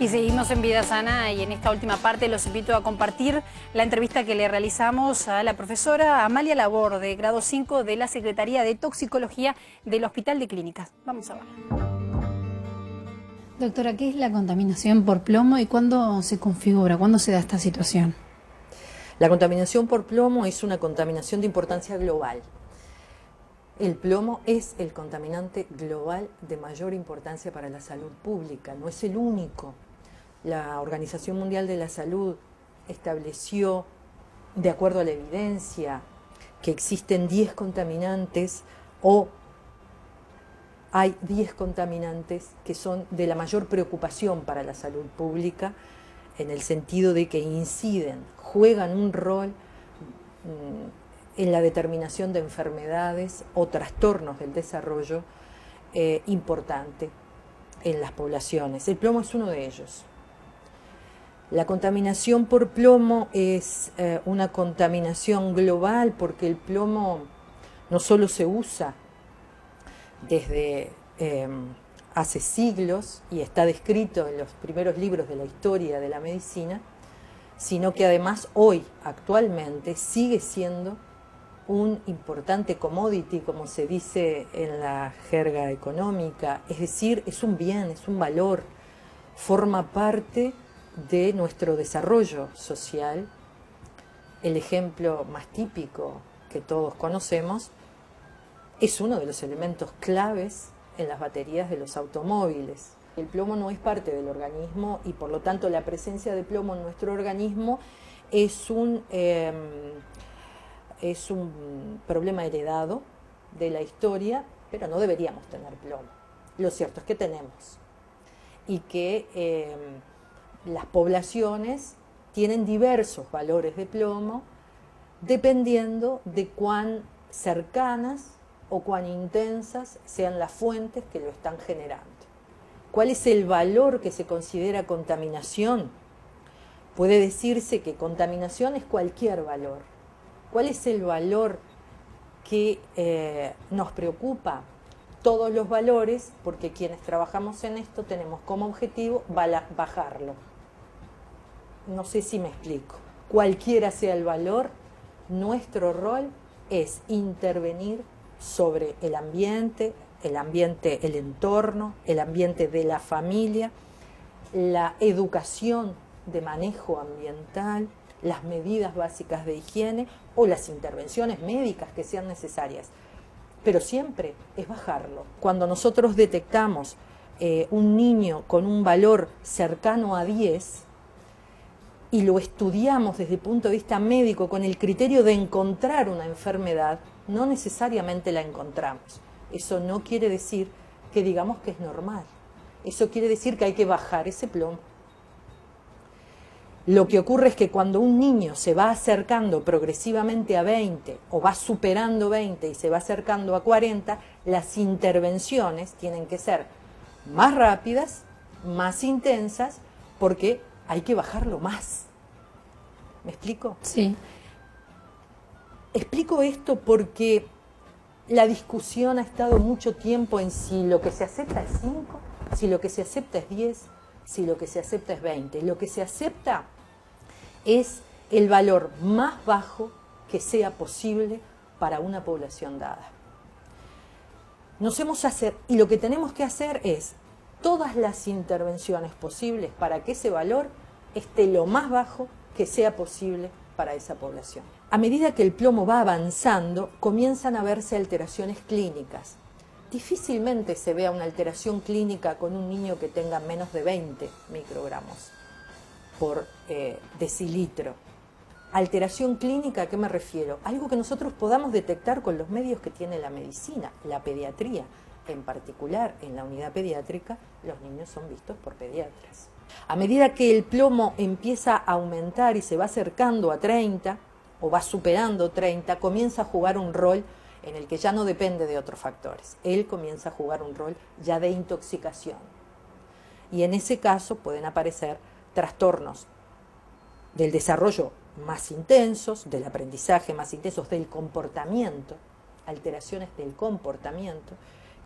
Y seguimos en Vida Sana y en esta última parte los invito a compartir la entrevista que le realizamos a la profesora Amalia Labor, de grado 5 de la Secretaría de Toxicología del Hospital de Clínicas. Vamos a verla. Doctora, ¿qué es la contaminación por plomo y cuándo se configura, cuándo se da esta situación? La contaminación por plomo es una contaminación de importancia global. El plomo es el contaminante global de mayor importancia para la salud pública, no es el único. La Organización Mundial de la Salud estableció, de acuerdo a la evidencia, que existen 10 contaminantes o hay 10 contaminantes que son de la mayor preocupación para la salud pública, en el sentido de que inciden, juegan un rol en la determinación de enfermedades o trastornos del desarrollo importante en las poblaciones. El plomo es uno de ellos. La contaminación por plomo es una contaminación global porque el plomo no solo se usa desde hace siglos y está descrito en los primeros libros de la historia de la medicina, sino que además hoy, actualmente, sigue siendo un importante commodity, como se dice en la jerga económica, es decir, es un bien, es un valor, forma parte de nuestro desarrollo social. El ejemplo más típico que todos conocemos es uno de los elementos claves en las baterías de los automóviles. El plomo no es parte del organismo y por lo tanto la presencia de plomo en nuestro organismo es un problema heredado de la historia, pero no deberíamos tener plomo. Lo cierto es que tenemos y que las poblaciones tienen diversos valores de plomo dependiendo de cuán cercanas o cuán intensas sean las fuentes que lo están generando. ¿Cuál es el valor que se considera contaminación? Puede decirse que contaminación es cualquier valor. ¿Cuál es el valor que nos preocupa? Todos los valores, porque quienes trabajamos en esto tenemos como objetivo bajarlo. No sé si me explico. Cualquiera sea el valor, nuestro rol es intervenir sobre el ambiente, el entorno, el ambiente de la familia, la educación de manejo ambiental, las medidas básicas de higiene o las intervenciones médicas que sean necesarias. Pero siempre es bajarlo. Cuando nosotros detectamos un niño con un valor cercano a 10 y lo estudiamos desde el punto de vista médico con el criterio de encontrar una enfermedad, no necesariamente la encontramos. Eso no quiere decir que digamos que es normal. Eso quiere decir que hay que bajar ese plomo. Lo que ocurre es que cuando un niño se va acercando progresivamente a 20 o va superando 20 y se va acercando a 40, las intervenciones tienen que ser más rápidas, más intensas, porque hay que bajarlo más. ¿Me explico? Sí. Explico esto porque la discusión ha estado mucho tiempo en si lo que se acepta es 5, si lo que se acepta es 10, si lo que se acepta es 20. Lo que se acepta es el valor más bajo que sea posible para una población dada. Y lo que tenemos que hacer es todas las intervenciones posibles para que ese valor esté lo más bajo que sea posible para esa población. A medida que el plomo va avanzando, comienzan a verse alteraciones clínicas. Difícilmente se vea una alteración clínica con un niño que tenga menos de 20 microgramos por decilitro. Alteración clínica, ¿a qué me refiero? Algo que nosotros podamos detectar con los medios que tiene la medicina, la pediatría. En particular, en la unidad pediátrica, los niños son vistos por pediatras. A medida que el plomo empieza a aumentar y se va acercando a 30 o va superando 30, comienza a jugar un rol en el que ya no depende de otros factores. Él comienza a jugar un rol ya de intoxicación. Y en ese caso pueden aparecer trastornos del desarrollo más intensos, del aprendizaje más intensos, del comportamiento, alteraciones del comportamiento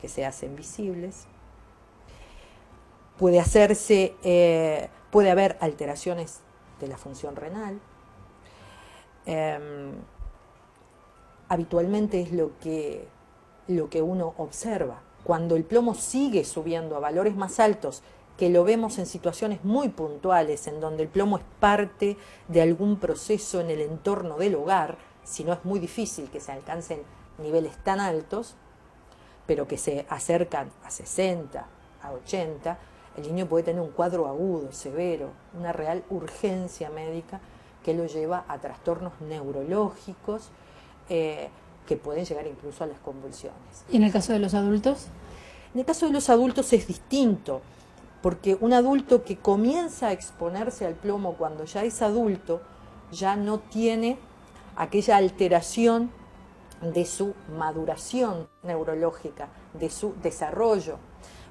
que se hacen visibles. puede haber alteraciones de la función renal. Habitualmente es lo que uno observa. Cuando el plomo sigue subiendo a valores más altos, que lo vemos en situaciones muy puntuales, en donde el plomo es parte de algún proceso en el entorno del hogar, si no es muy difícil que se alcancen niveles tan altos, pero que se acercan a 60, a 80, el niño puede tener un cuadro agudo, severo, una real urgencia médica que lo lleva a trastornos neurológicos que pueden llegar incluso a las convulsiones. ¿Y en el caso de los adultos? En el caso de los adultos es distinto, porque un adulto que comienza a exponerse al plomo cuando ya es adulto, ya no tiene aquella alteración de su maduración neurológica, de su desarrollo.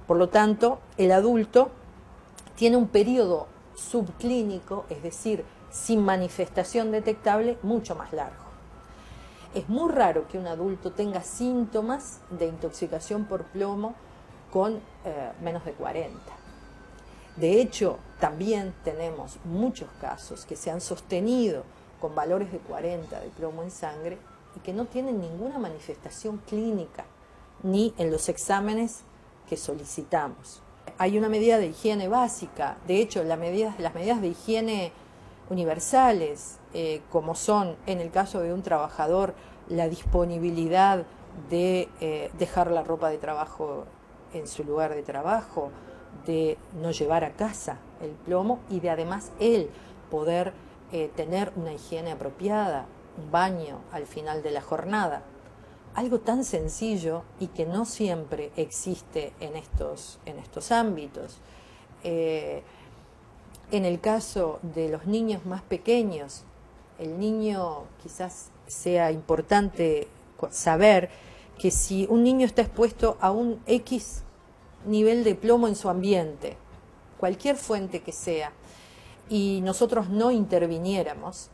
Por lo tanto, el adulto tiene un periodo subclínico, es decir, sin manifestación detectable, mucho más largo. Es muy raro que un adulto tenga síntomas de intoxicación por plomo con menos de 40. De hecho, también tenemos muchos casos que se han sostenido con valores de 40 de plomo en sangre y que no tienen ninguna manifestación clínica, ni en los exámenes que solicitamos. Hay una medida de higiene básica, de hecho las medidas de higiene universales, como son en el caso de un trabajador la disponibilidad de dejar la ropa de trabajo en su lugar de trabajo, de no llevar a casa el plomo y de además él poder tener una higiene apropiada, un baño al final de la jornada. Algo tan sencillo y que no siempre existe en estos ámbitos. En el caso de los niños más pequeños, el niño quizás sea importante saber que si un niño está expuesto a un X nivel de plomo en su ambiente, cualquier fuente que sea, y nosotros no interviniéramos,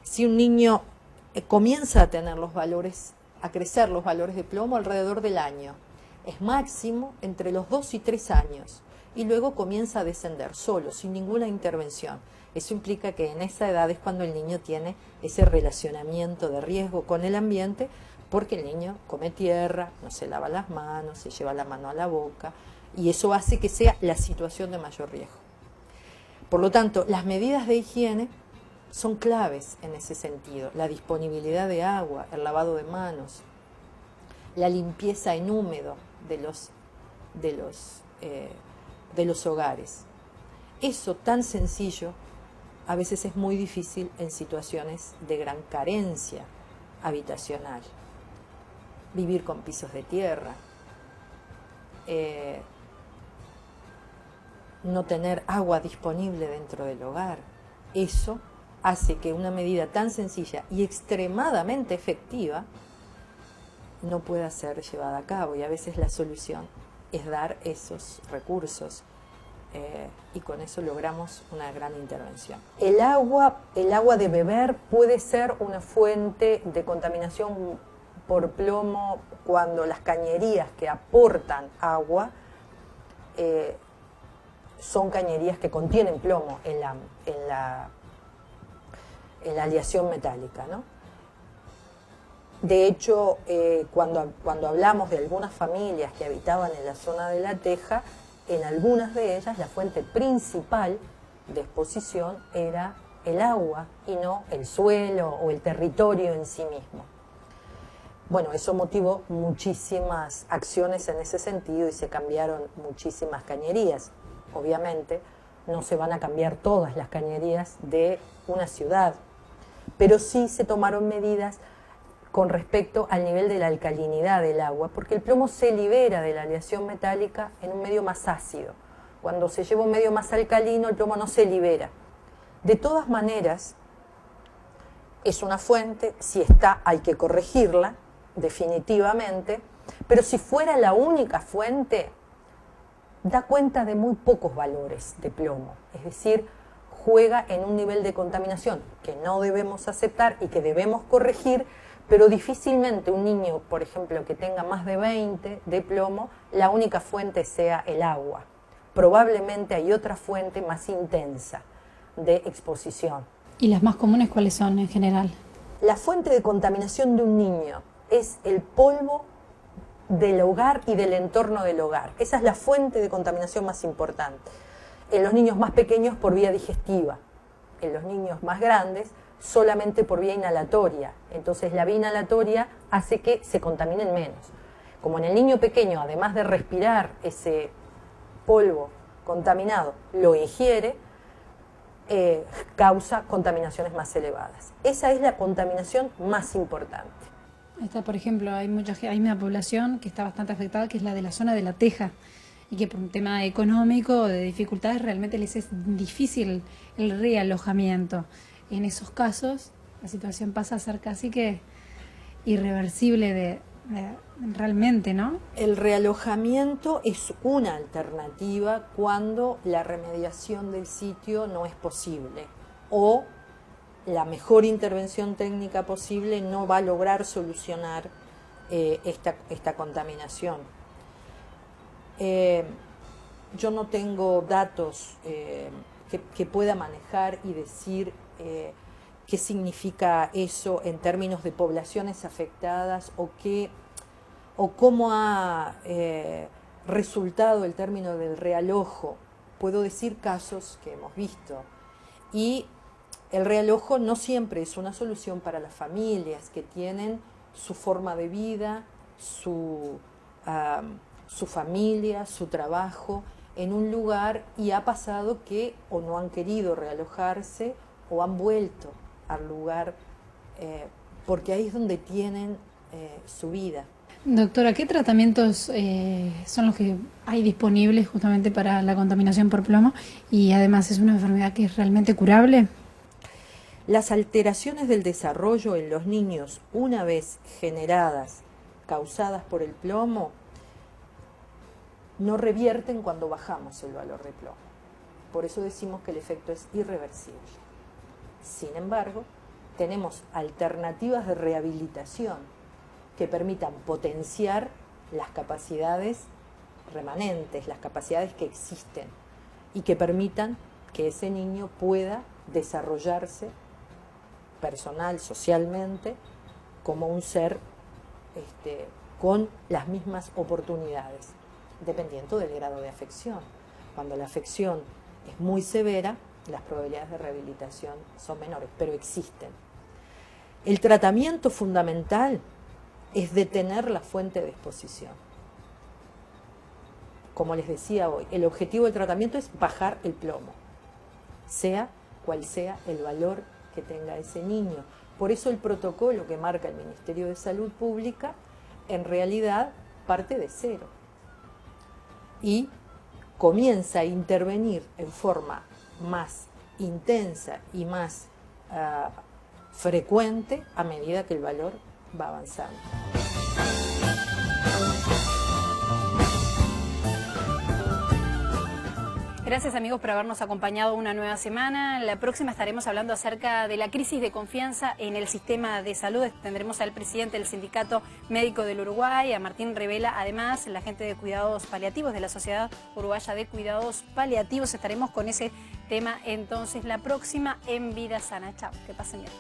si un niño comienza a tener a crecer los valores de plomo alrededor del año, es máximo entre los 2 y 3 años, y luego comienza a descender solo, sin ninguna intervención. Eso implica que en esa edad es cuando el niño tiene ese relacionamiento de riesgo con el ambiente, porque el niño come tierra, no se lava las manos, se lleva la mano a la boca, y eso hace que sea la situación de mayor riesgo. Por lo tanto, las medidas de higiene son claves en ese sentido. La disponibilidad de agua, el lavado de manos, la limpieza en húmedo de los hogares. Eso tan sencillo a veces es muy difícil en situaciones de gran carencia habitacional. Vivir con pisos de tierra, no tener agua disponible dentro del hogar. Eso hace que una medida tan sencilla y extremadamente efectiva no pueda ser llevada a cabo, y a veces la solución es dar esos recursos y con eso logramos una gran intervención. El agua de beber puede ser una fuente de contaminación por plomo cuando las cañerías que aportan agua son cañerías que contienen plomo en la aleación metálica, ¿no? De hecho, cuando hablamos de algunas familias que habitaban en la zona de La Teja, en algunas de ellas la fuente principal de exposición era el agua y no el suelo o el territorio en sí mismo. Bueno, eso motivó muchísimas acciones en ese sentido y se cambiaron muchísimas cañerías. Obviamente no se van a cambiar todas las cañerías de una ciudad, pero sí se tomaron medidas con respecto al nivel de la alcalinidad del agua, porque el plomo se libera de la aleación metálica en un medio más ácido. Cuando se lleva un medio más alcalino, el plomo no se libera. De todas maneras, es una fuente, si está, hay que corregirla, definitivamente, pero si fuera la única fuente, da cuenta de muy pocos valores de plomo, es decir, juega en un nivel de contaminación que no debemos aceptar y que debemos corregir, pero difícilmente un niño, por ejemplo, que tenga más de 20 de plomo, la única fuente sea el agua. probablemente hay otra fuente más intensa de exposición. ¿Y las más comunes cuáles son en general? La fuente de contaminación de un niño es el polvo del hogar y del entorno del hogar. Esa es la fuente de contaminación más importante. En los niños más pequeños por vía digestiva, en los niños más grandes solamente por vía inhalatoria. Entonces la vía inhalatoria hace que se contaminen menos. Como en el niño pequeño, además de respirar ese polvo contaminado, lo ingiere, causa contaminaciones más elevadas. Esa es la contaminación más importante. Esta, por ejemplo, hay una población que está bastante afectada, que es la de la zona de La Teja, y que por un tema económico, de dificultades, realmente les es difícil el realojamiento. En esos casos, la situación pasa a ser casi que irreversible realmente, ¿no? El realojamiento es una alternativa cuando la remediación del sitio no es posible o la mejor intervención técnica posible no va a lograr solucionar esta contaminación. Yo no tengo datos que pueda manejar y decir qué significa eso en términos de poblaciones afectadas o cómo ha resultado el término del realojo. Puedo decir casos que hemos visto. Y el realojo no siempre es una solución para las familias que tienen su forma de vida, su familia, su trabajo en un lugar, y ha pasado que o no han querido realojarse o han vuelto al lugar porque ahí es donde tienen su vida. Doctora, ¿qué tratamientos son los que hay disponibles justamente para la contaminación por plomo? Y además, ¿es una enfermedad que es realmente curable? Las alteraciones del desarrollo en los niños, una vez generadas, causadas por el plomo, no revierten cuando bajamos el valor de plomo. Por eso decimos que el efecto es irreversible. Sin embargo, tenemos alternativas de rehabilitación que permitan potenciar las capacidades remanentes, las capacidades que existen, y que permitan que ese niño pueda desarrollarse personal, socialmente, como un ser con las mismas oportunidades, dependiendo del grado de afección. Cuando la afección es muy severa, las probabilidades de rehabilitación son menores, pero existen. El tratamiento fundamental es detener la fuente de exposición. Como les decía hoy, el objetivo del tratamiento es bajar el plomo, sea cual sea el valor que tenga ese niño. Por eso el protocolo que marca el Ministerio de Salud Pública en realidad parte de cero y comienza a intervenir en forma más intensa y más frecuente a medida que el valor va avanzando. Gracias, amigos, por habernos acompañado una nueva semana. La próxima estaremos hablando acerca de la crisis de confianza en el sistema de salud. Tendremos al presidente del Sindicato Médico del Uruguay, a Martín Revela, además la gente de cuidados paliativos de la Sociedad Uruguaya de Cuidados Paliativos. Estaremos con ese tema entonces la próxima en Vida Sana. Chao, que pasen bien.